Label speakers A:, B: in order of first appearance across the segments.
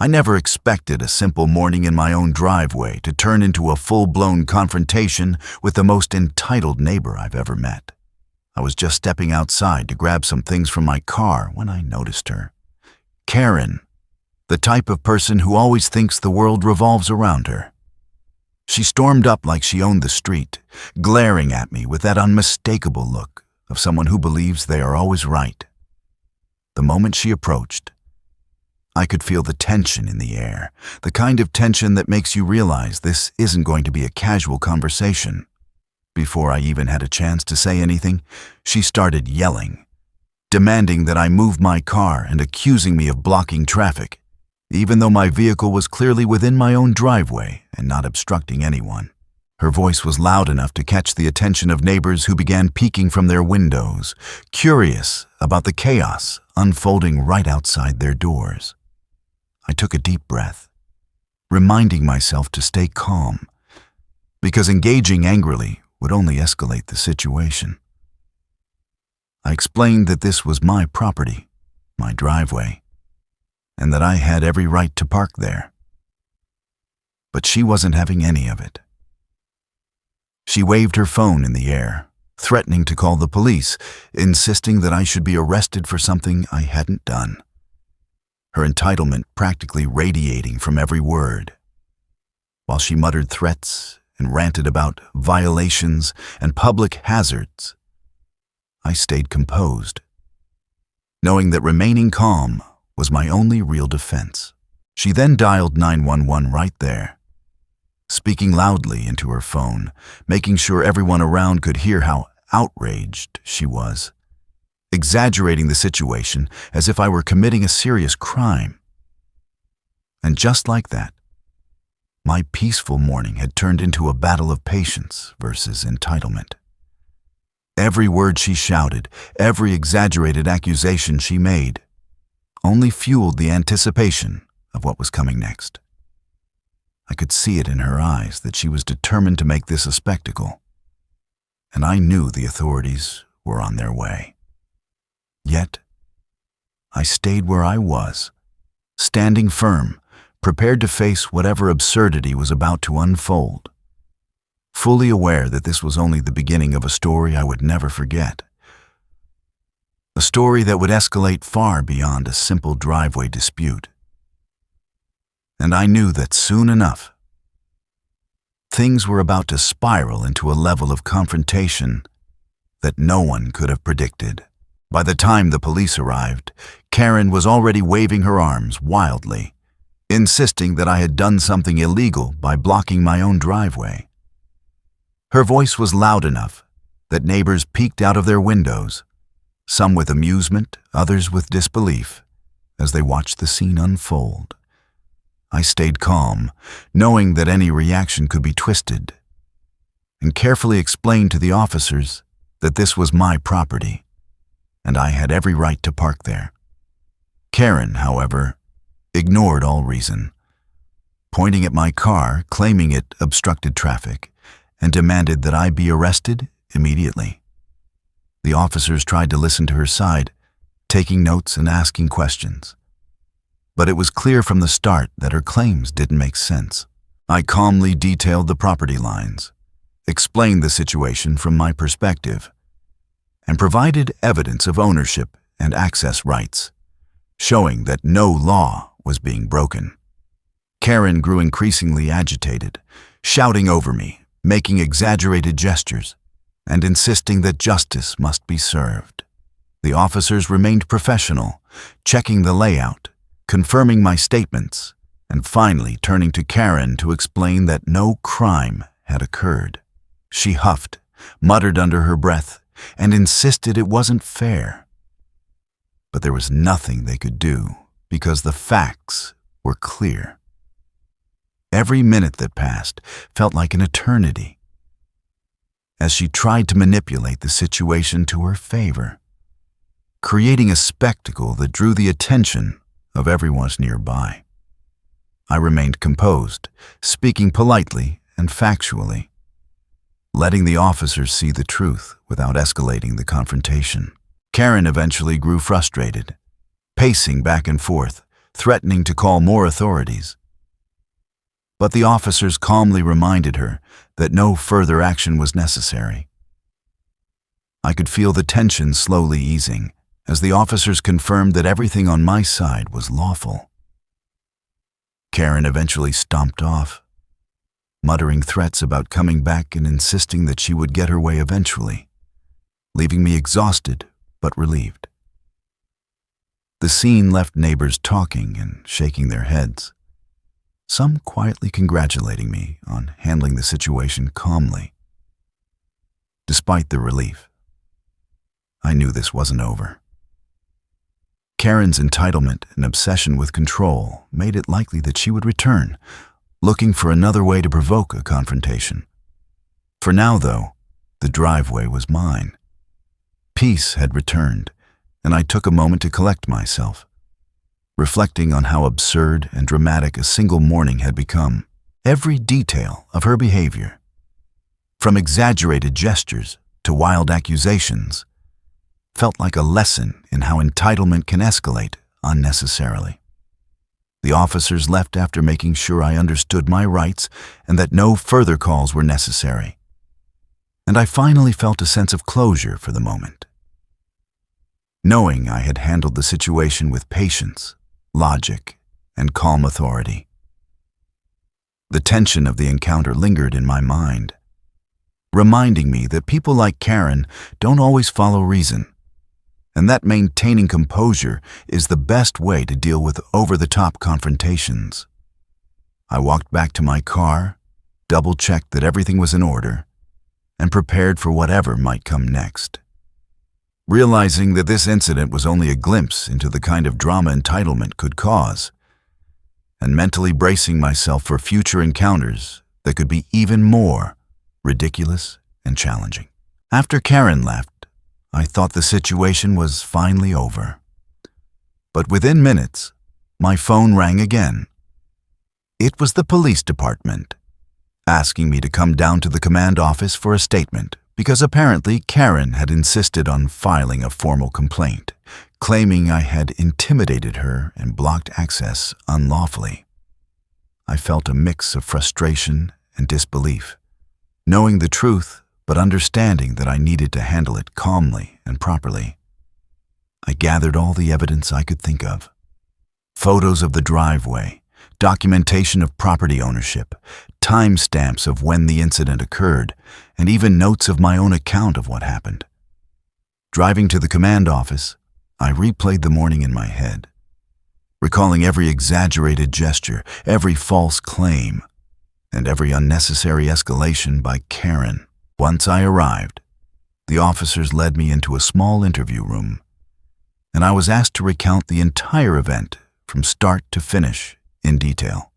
A: I never expected a simple morning in my own driveway to turn into a full-blown confrontation with the most entitled neighbor I've ever met. I was just stepping outside to grab some things from my car when I noticed her. Karen, the type of person who always thinks the world revolves around her. She stormed up like she owned the street, glaring at me with that unmistakable look of someone who believes they are always right. The moment she approached, I could feel the tension in the air, the kind of tension that makes you realize this isn't going to be a casual conversation. Before I even had a chance to say anything, she started yelling, demanding that I move my car and accusing me of blocking traffic, even though my vehicle was clearly within my own driveway and not obstructing anyone. Her voice was loud enough to catch the attention of neighbors who began peeking from their windows, curious about the chaos unfolding right outside their doors. I took a deep breath, reminding myself to stay calm, because engaging angrily would only escalate the situation. I explained that this was my property, my driveway, and that I had every right to park there. But she wasn't having any of it. She waved her phone in the air, threatening to call the police, insisting that I should be arrested for something I hadn't done. Her entitlement practically radiating from every word. While she muttered threats and ranted about violations and public hazards, I stayed composed, knowing that remaining calm was my only real defense. She then dialed 911 right there, speaking loudly into her phone, making sure everyone around could hear how outraged she was, exaggerating the situation as if I were committing a serious crime. And just like that, my peaceful morning had turned into a battle of patience versus entitlement. Every word she shouted, every exaggerated accusation she made, only fueled the anticipation of what was coming next. I could see it in her eyes that she was determined to make this a spectacle, and I knew the authorities were on their way. Yet, I stayed where I was, standing firm, prepared to face whatever absurdity was about to unfold, fully aware that this was only the beginning of a story I would never forget. A story that would escalate far beyond a simple driveway dispute. And I knew that soon enough, things were about to spiral into a level of confrontation that no one could have predicted. By the time the police arrived, Karen was already waving her arms wildly, insisting that I had done something illegal by blocking my own driveway. Her voice was loud enough that neighbors peeked out of their windows, some with amusement, others with disbelief, as they watched the scene unfold. I stayed calm, knowing that any reaction could be twisted, and carefully explained to the officers that this was my property, and I had every right to park there. Karen, however, ignored all reason, pointing at my car, claiming it obstructed traffic, and demanded that I be arrested immediately. The officers tried to listen to her side, taking notes and asking questions. But it was clear from the start that her claims didn't make sense. I calmly detailed the property lines, explained the situation from my perspective, and provided evidence of ownership and access rights, showing that no law was being broken. Karen grew increasingly agitated, shouting over me, making exaggerated gestures, and insisting that justice must be served. The officers remained professional, checking the layout, confirming my statements, and finally turning to Karen to explain that no crime had occurred. She huffed, muttered under her breath, and insisted it wasn't fair. But there was nothing they could do because the facts were clear. Every minute that passed felt like an eternity, as she tried to manipulate the situation to her favor, creating a spectacle that drew the attention of everyone nearby. I remained composed, speaking politely and factually, letting the officers see the truth without escalating the confrontation. Karen eventually grew frustrated, pacing back and forth, threatening to call more authorities. But the officers calmly reminded her that no further action was necessary. I could feel the tension slowly easing as the officers confirmed that everything on my side was lawful. Karen eventually stomped off, muttering threats about coming back and insisting that she would get her way eventually, leaving me exhausted but relieved. The scene left neighbors talking and shaking their heads, some quietly congratulating me on handling the situation calmly. Despite the relief, I knew this wasn't over. Karen's entitlement and obsession with control made it likely that she would return, looking for another way to provoke a confrontation. For now, though, the driveway was mine. Peace had returned, and I took a moment to collect myself, reflecting on how absurd and dramatic a single morning had become. Every detail of her behavior, from exaggerated gestures to wild accusations, felt like a lesson in how entitlement can escalate unnecessarily. The officers left after making sure I understood my rights and that no further calls were necessary. And I finally felt a sense of closure for the moment, knowing I had handled the situation with patience, logic, and calm authority. The tension of the encounter lingered in my mind, reminding me that people like Karen don't always follow reason, and that maintaining composure is the best way to deal with over-the-top confrontations. I walked back to my car, double-checked that everything was in order, and prepared for whatever might come next. Realizing that this incident was only a glimpse into the kind of drama entitlement could cause, and mentally bracing myself for future encounters that could be even more ridiculous and challenging. After Karen left, I thought the situation was finally over. But within minutes, my phone rang again. It was the police department, asking me to come down to the command office for a statement because apparently Karen had insisted on filing a formal complaint, claiming I had intimidated her and blocked access unlawfully. I felt a mix of frustration and disbelief, knowing the truth but understanding that I needed to handle it calmly and properly. I gathered all the evidence I could think of. Photos of the driveway, documentation of property ownership, timestamps of when the incident occurred, and even notes of my own account of what happened. Driving to the command office, I replayed the morning in my head, recalling every exaggerated gesture, every false claim, and every unnecessary escalation by Karen. Once I arrived, the officers led me into a small interview room, and I was asked to recount the entire event from start to finish in detail.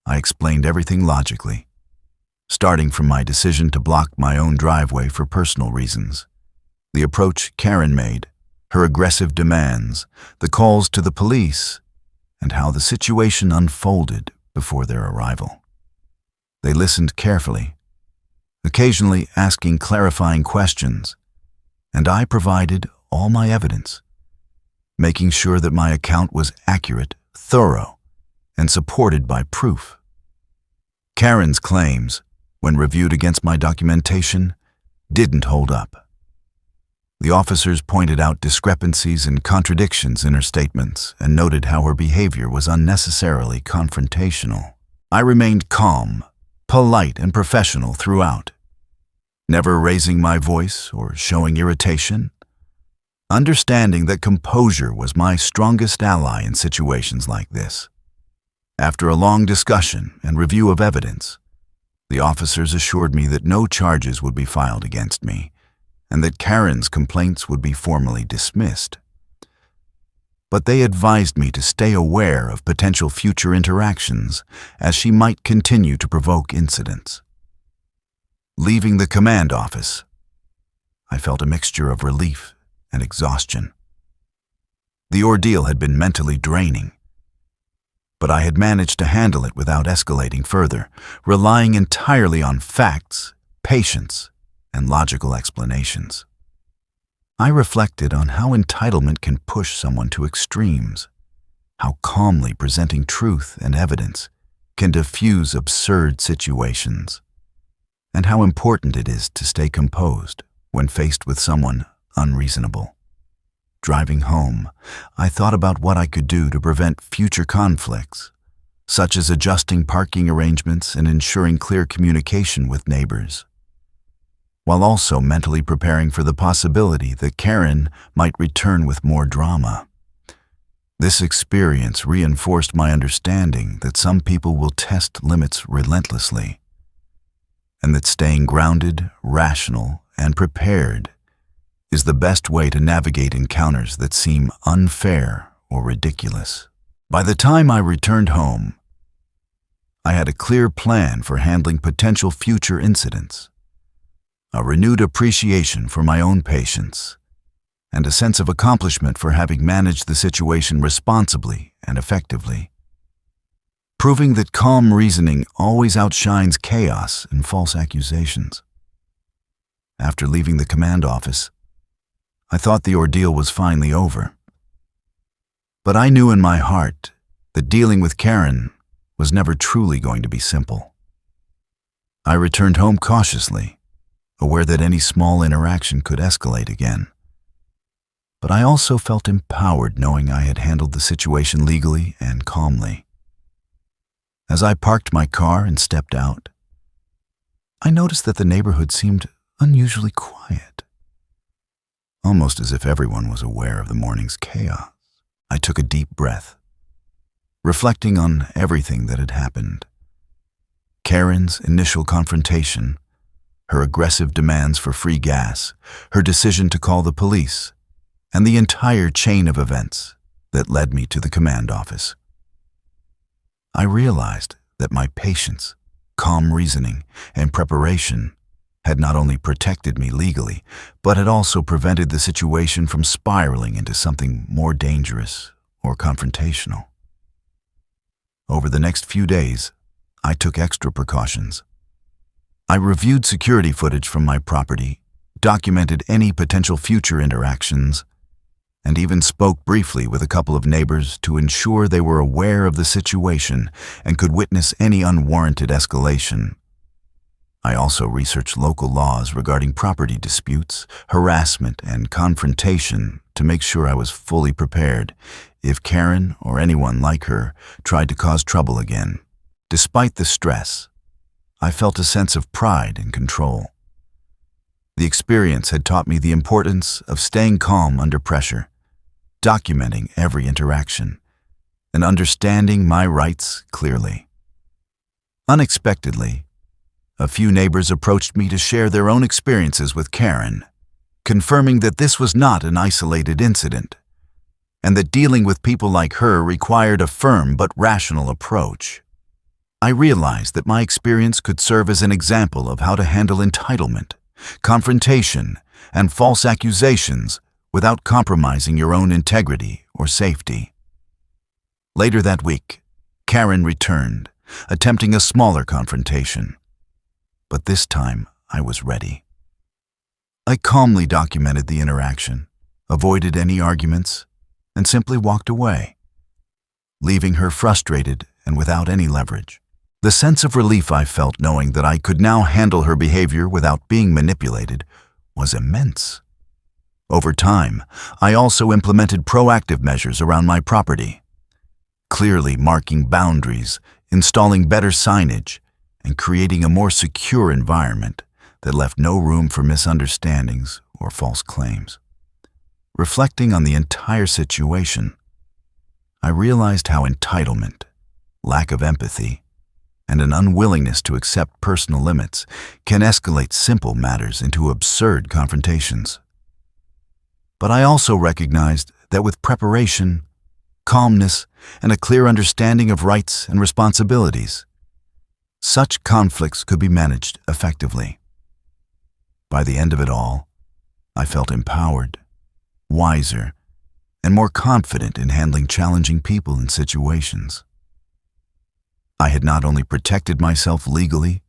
A: I explained everything logically, starting from my decision to block my own driveway for personal reasons, the approach Karen made, her aggressive demands, the calls to the police, and how the situation unfolded before their arrival. They listened carefully, occasionally asking clarifying questions, and I provided all my evidence, making sure that my account was accurate, thorough, and supported by proof. Karen's claims, when reviewed against my documentation, didn't hold up. The officers pointed out discrepancies and contradictions in her statements and noted how her behavior was unnecessarily confrontational. I remained calm, polite, and professional throughout, never raising my voice or showing irritation, understanding that composure was my strongest ally in situations like this. After a long discussion and review of evidence, the officers assured me that no charges would be filed against me and that Karen's complaints would be formally dismissed. But they advised me to stay aware of potential future interactions as she might continue to provoke incidents. Leaving the command office, I felt a mixture of relief and exhaustion. The ordeal had been mentally draining, but I had managed to handle it without escalating further, relying entirely on facts, patience, and logical explanations. I reflected on how entitlement can push someone to extremes, how calmly presenting truth and evidence can diffuse absurd situations, and how important it is to stay composed when faced with someone unreasonable. Driving home, I thought about what I could do to prevent future conflicts, such as adjusting parking arrangements and ensuring clear communication with neighbors, while also mentally preparing for the possibility that Karen might return with more drama. This experience reinforced my understanding that some people will test limits relentlessly, and that staying grounded, rational, and prepared is the best way to navigate encounters that seem unfair or ridiculous. By the time I returned home, I had a clear plan for handling potential future incidents, a renewed appreciation for my own patience, and a sense of accomplishment for having managed the situation responsibly and effectively, proving that calm reasoning always outshines chaos and false accusations. After leaving the command office, I thought the ordeal was finally over. But I knew in my heart that dealing with Karen was never truly going to be simple. I returned home cautiously, aware that any small interaction could escalate again. But I also felt empowered knowing I had handled the situation legally and calmly. As I parked my car and stepped out, I noticed that the neighborhood seemed unusually quiet, almost as if everyone was aware of the morning's chaos. I took a deep breath, reflecting on everything that had happened. Karen's initial confrontation, her aggressive demands for free gas, her decision to call the police, and the entire chain of events that led me to the command office. I realized that my patience, calm reasoning, and preparation had not only protected me legally, but had also prevented the situation from spiraling into something more dangerous or confrontational. Over the next few days, I took extra precautions. I reviewed security footage from my property, documented any potential future interactions, and even spoke briefly with a couple of neighbors to ensure they were aware of the situation and could witness any unwarranted escalation. I also researched local laws regarding property disputes, harassment, and confrontation to make sure I was fully prepared if Karen or anyone like her tried to cause trouble again. Despite the stress, I felt a sense of pride and control. The experience had taught me the importance of staying calm under pressure, documenting every interaction, and understanding my rights clearly. Unexpectedly, a few neighbors approached me to share their own experiences with Karen, confirming that this was not an isolated incident, and that dealing with people like her required a firm but rational approach. I realized that my experience could serve as an example of how to handle entitlement, confrontation, and false accusations without compromising your own integrity or safety. Later that week, Karen returned, attempting a smaller confrontation. But this time, I was ready. I calmly documented the interaction, avoided any arguments, and simply walked away, leaving her frustrated and without any leverage. The sense of relief I felt knowing that I could now handle her behavior without being manipulated was immense. Over time, I also implemented proactive measures around my property, clearly marking boundaries, installing better signage, and creating a more secure environment that left no room for misunderstandings or false claims. Reflecting on the entire situation, I realized how entitlement, lack of empathy, and an unwillingness to accept personal limits can escalate simple matters into absurd confrontations. But I also recognized that with preparation, calmness, and a clear understanding of rights and responsibilities, such conflicts could be managed effectively. By the end of it all, I felt empowered, wiser, and more confident in handling challenging people and situations. I had not only protected myself legally,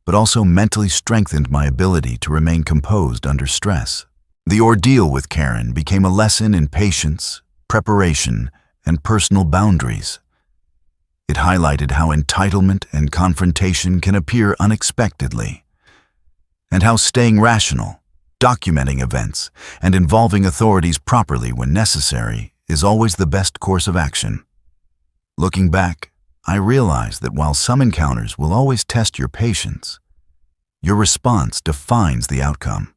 A: but also mentally strengthened my ability to remain composed under stress. The ordeal with Karen became a lesson in patience, preparation, and personal boundaries. It highlighted how entitlement and confrontation can appear unexpectedly, and how staying rational, documenting events, and involving authorities properly when necessary is always the best course of action. Looking back, I realized that while some encounters will always test your patience, your response defines the outcome.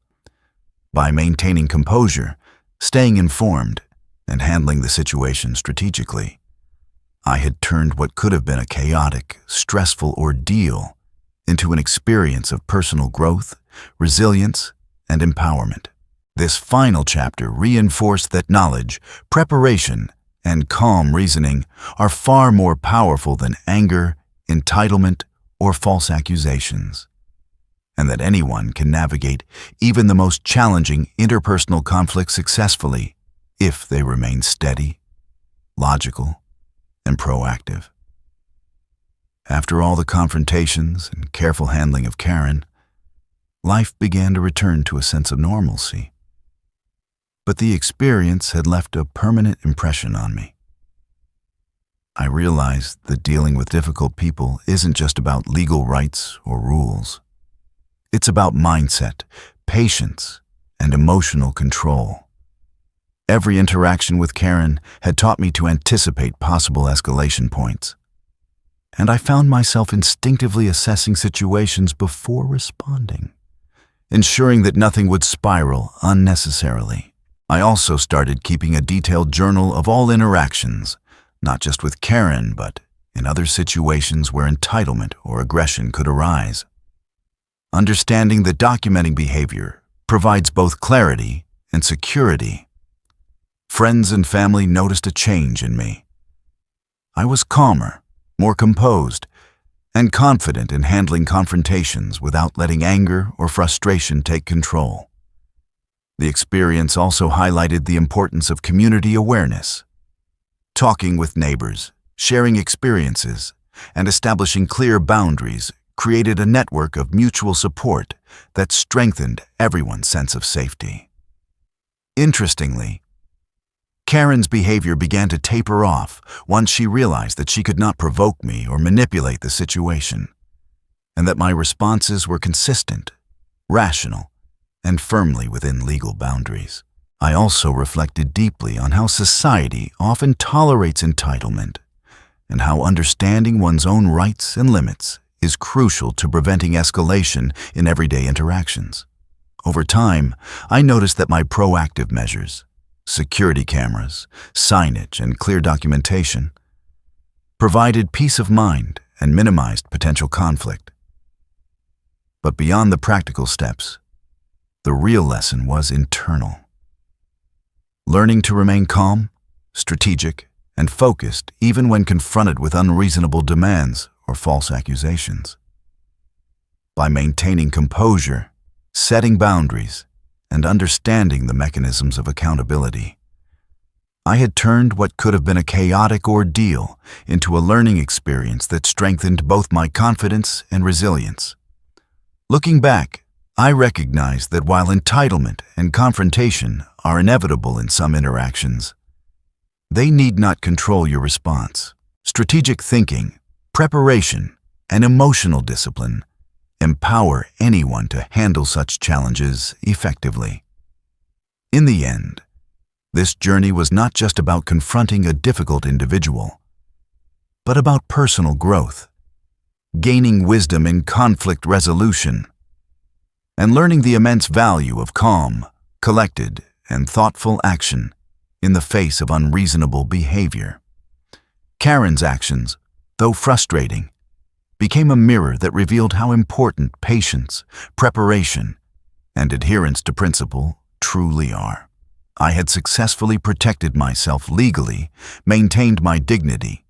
A: By maintaining composure, staying informed, and handling the situation strategically, I had turned what could have been a chaotic, stressful ordeal into an experience of personal growth, resilience, and empowerment. This final chapter reinforced that knowledge, preparation, and calm reasoning are far more powerful than anger, entitlement, or false accusations, and that anyone can navigate even the most challenging interpersonal conflicts successfully if they remain steady, logical, and proactive. After all the confrontations and careful handling of Karen, life began to return to a sense of normalcy. But the experience had left a permanent impression on me. I realized that dealing with difficult people isn't just about legal rights or rules. It's about mindset, patience, and emotional control. Every interaction with Karen had taught me to anticipate possible escalation points, and I found myself instinctively assessing situations before responding, ensuring that nothing would spiral unnecessarily. I also started keeping a detailed journal of all interactions, not just with Karen, but in other situations where entitlement or aggression could arise. Understanding that documenting behavior provides both clarity and security. Friends and family noticed a change in me. I was calmer, more composed, and confident in handling confrontations without letting anger or frustration take control. The experience also highlighted the importance of community awareness. Talking with neighbors, sharing experiences, and establishing clear boundaries created a network of mutual support that strengthened everyone's sense of safety. Interestingly, Karen's behavior began to taper off once she realized that she could not provoke me or manipulate the situation, and that my responses were consistent, rational, and firmly within legal boundaries. I also reflected deeply on how society often tolerates entitlement and how understanding one's own rights and limits is crucial to preventing escalation in everyday interactions. Over time, I noticed that my proactive measures, security cameras, signage, and clear documentation, provided peace of mind and minimized potential conflict. But beyond the practical steps, the real lesson was internal. Learning to remain calm, strategic, and focused even when confronted with unreasonable demands or false accusations. By maintaining composure, setting boundaries, and understanding the mechanisms of accountability, I had turned what could have been a chaotic ordeal into a learning experience that strengthened both my confidence and resilience. Looking back, I recognize that while entitlement and confrontation are inevitable in some interactions, they need not control your response. Strategic thinking, preparation, and emotional discipline empower anyone to handle such challenges effectively. In the end, this journey was not just about confronting a difficult individual, but about personal growth, gaining wisdom in conflict resolution, and learning the immense value of calm, collected, and thoughtful action in the face of unreasonable behavior. Karen's actions, though frustrating, became a mirror that revealed how important patience, preparation, and adherence to principle truly are. I had successfully protected myself legally, maintained my dignity,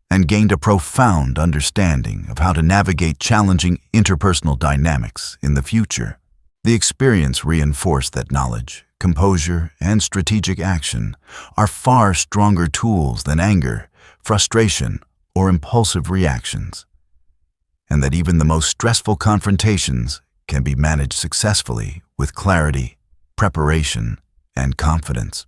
A: and gained a profound understanding of how to navigate challenging interpersonal dynamics in the future. The experience reinforced that knowledge, composure, and strategic action are far stronger tools than anger, frustration, or impulsive reactions, and that even the most stressful confrontations can be managed successfully with clarity, preparation, and confidence.